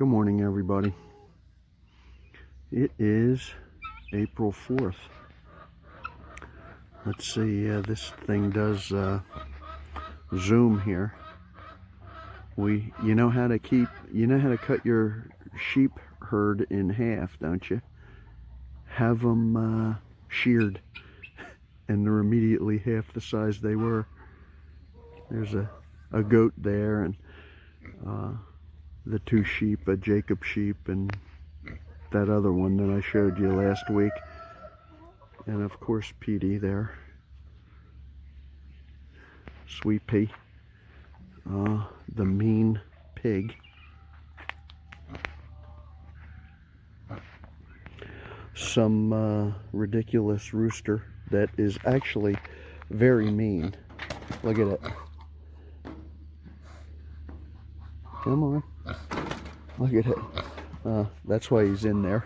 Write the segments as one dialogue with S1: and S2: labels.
S1: Good morning, everybody. It is April 4th. Let's see, this thing does zoom here. You know how to cut your sheep herd in half, don't you? Have them sheared, and they're immediately half the size they were. There's a goat there, and the two sheep, a Jacob sheep, and that other one that I showed you last week. And of course, Petey there. Sweet Pea. The mean pig. Some ridiculous rooster that is actually very mean. Look at it. Come on. Look at it. That's why he's in there,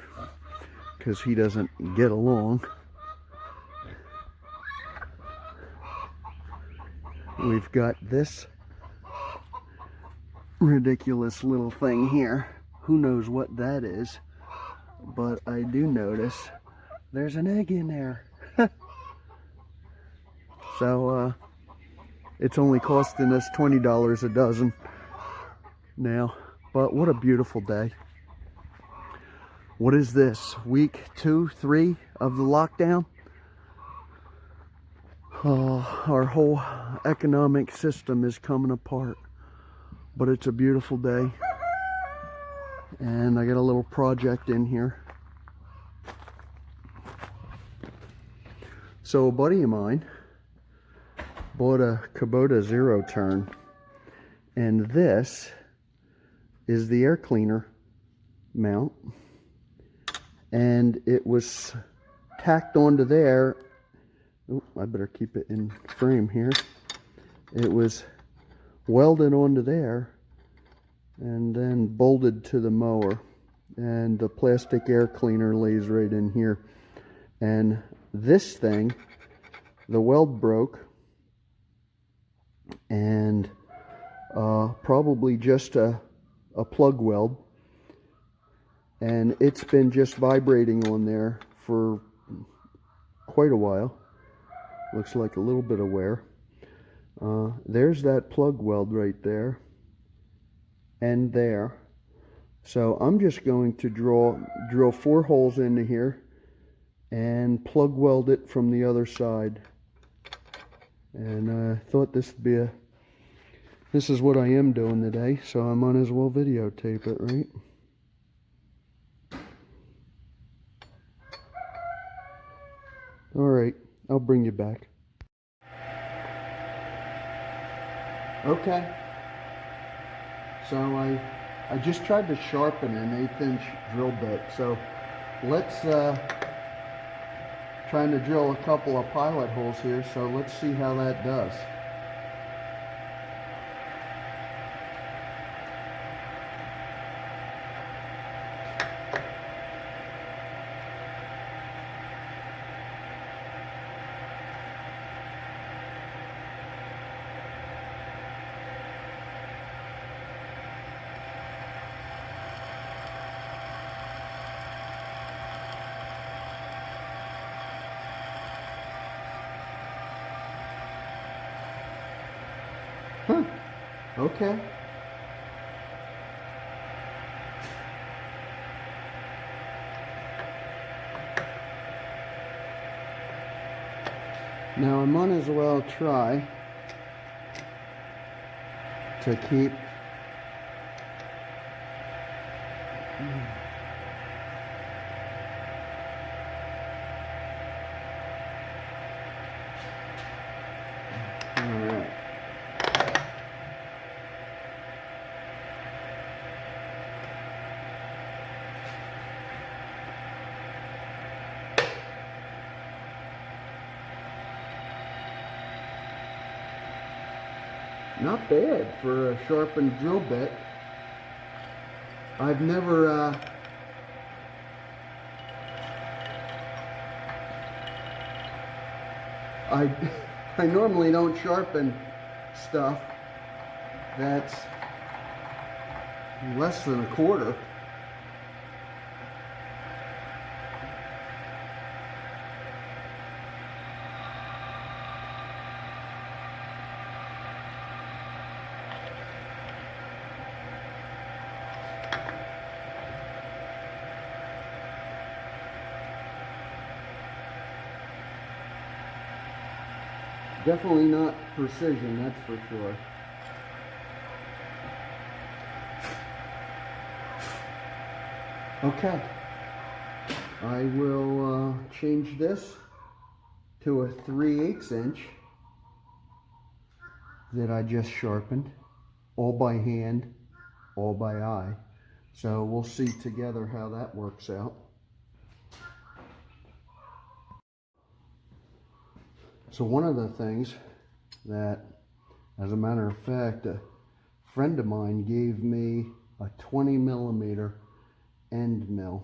S1: because he doesn't get along. We've got this ridiculous little thing here. Who knows what that is, but I do notice there's an egg in there. So it's only costing us $20 a dozen now, but what a beautiful day. What is this, week 2, 3 of the lockdown? Our whole economic system is coming apart, but it's a beautiful day. And I got a little project in here. So a buddy of mine bought a Kubota Zero Turn, and this is the air cleaner mount, and it was tacked onto there. Oh, I better keep it in frame here. It was welded onto there and then bolted to the mower, and the plastic air cleaner lays right in here. And this thing, the weld broke, and probably just a plug weld, and it's been just vibrating on there for quite a while. Looks like a little bit of wear. There's that plug weld right there and there. So I'm just going to drill 4 holes into here and plug weld it from the other side. And I thought this is what I am doing today, so I might as well videotape it, right? Alright, I'll bring you back. Okay, so I just tried to sharpen an 1/8" drill bit, so let's trying to drill a couple of pilot holes here, so let's see how that does. Huh, okay. Now I might as well try to keep not bad for a sharpened drill bit. I've never I normally don't sharpen stuff that's less than a quarter. Definitely not precision, that's for sure. Okay, I will change this to a 3/8 inch that I just sharpened, all by hand, all by eye. So we'll see together how that works out. So one of the things that, as a matter of fact, a friend of mine gave me a 20mm end mill,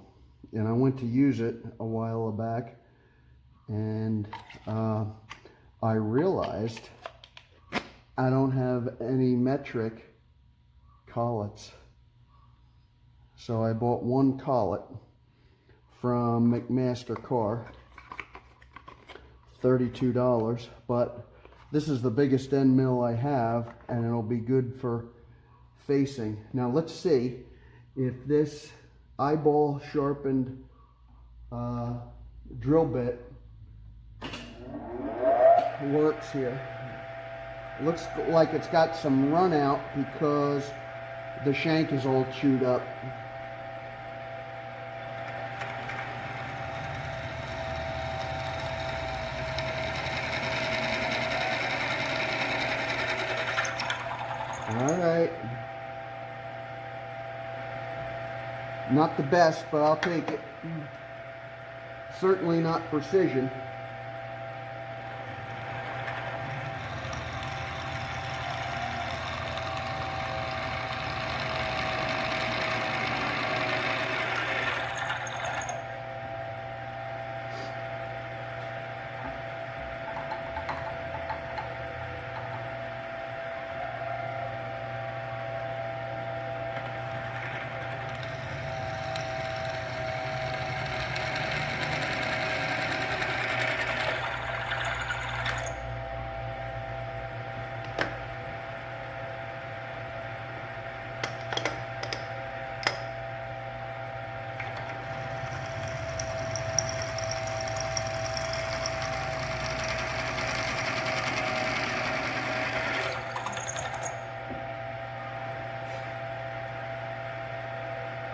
S1: and I went to use it a while back, and I realized I don't have any metric collets. So I bought one collet from McMaster Car, $32, but this is the biggest end mill I have, and it'll be good for facing. Now let's see if this eyeball sharpened drill bit works here. It looks like it's got some run out because the shank is all chewed up. All right. Not the best, but I'll take it. Certainly not precision.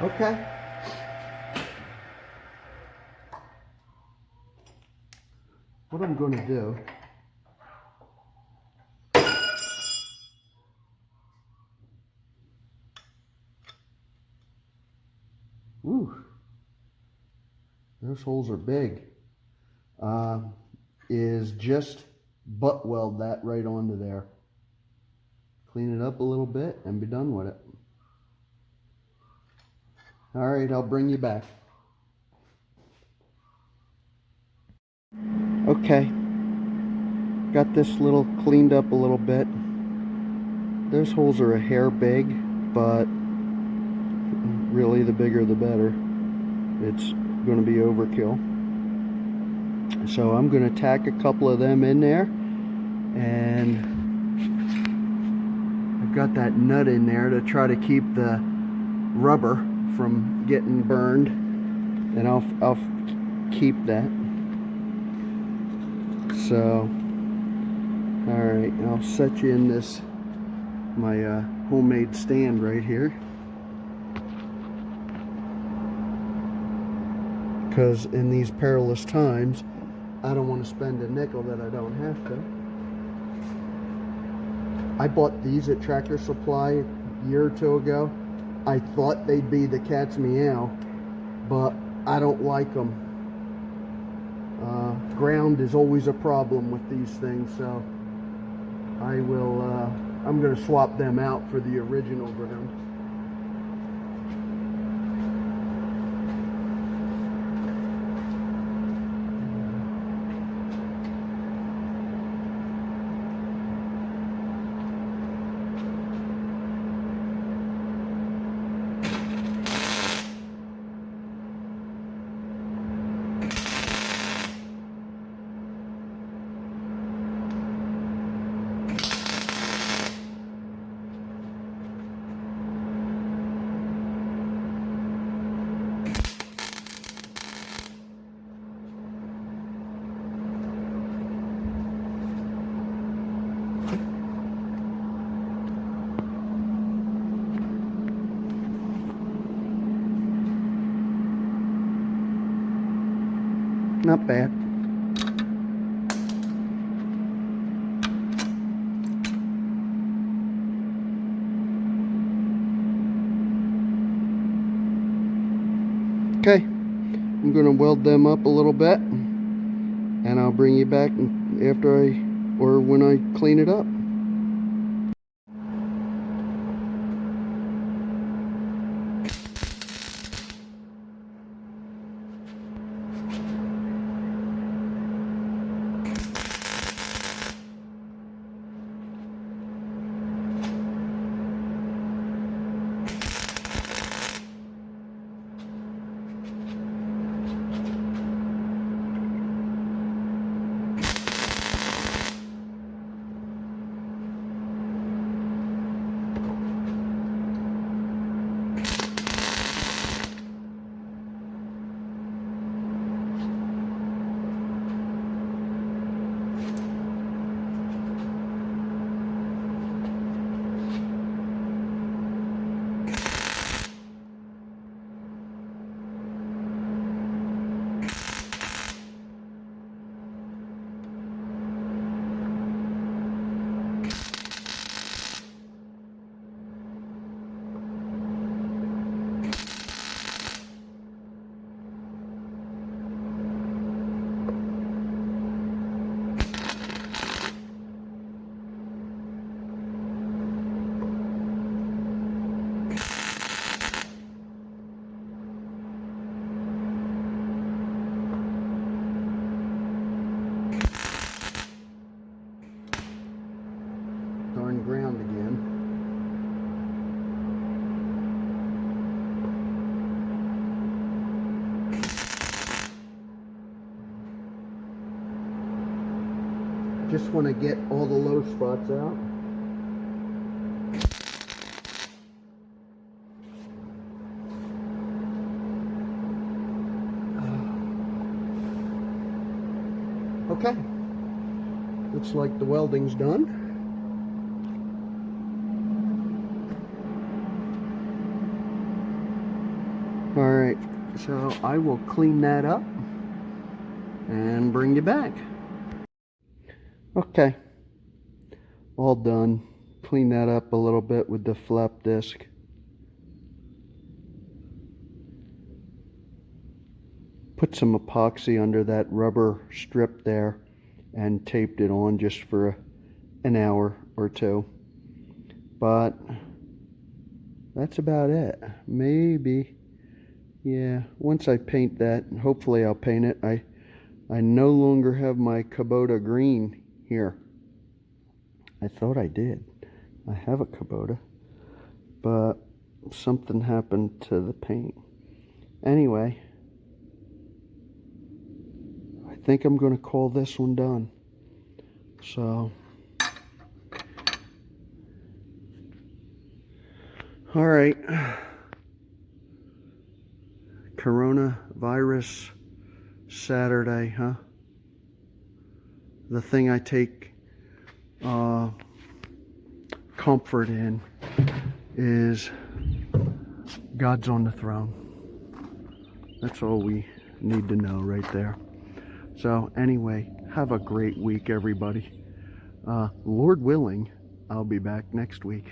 S1: Okay. What I'm going to do those holes are big, is just butt weld that right onto there. Clean it up a little bit and be done with it. All right, I'll bring you back. Okay, got this little cleaned up a little bit. Those holes are a hair big, but really the bigger the better. It's going to be overkill. So I'm going to tack a couple of them in there, and I've got that nut in there to try to keep the rubber from getting burned, and I'll keep that. So alright, I'll set you in this my homemade stand right here, because in these perilous times I don't want to spend a nickel that I don't have to. I bought these at Tractor Supply a year or two ago. I thought they'd be the cat's meow, but I don't like them. Ground is always a problem with these things, so I'm going to swap them out for the original ground. Not bad. Okay, I'm going to weld them up a little bit, and I'll bring you back after when I clean it up. Darn ground again. Just want to get all the low spots out. Okay, looks like the welding's done. Alright, so I will clean that up and bring you back. Okay, all done. Clean that up a little bit with the flap disc. Put some epoxy under that rubber strip there and taped it on just for an hour or two. But that's about it. Maybe, yeah, once I paint that, hopefully I'll paint it. I no longer have my Kubota green here. I thought I did. I have a Kubota, but something happened to the paint. Anyway, I think I'm going to call this one done. So, all right. Coronavirus Saturday, huh? The thing I take comfort in is God's on the throne. That's all we need to know right there. So anyway, have a great week, everybody. Lord willing, I'll be back next week.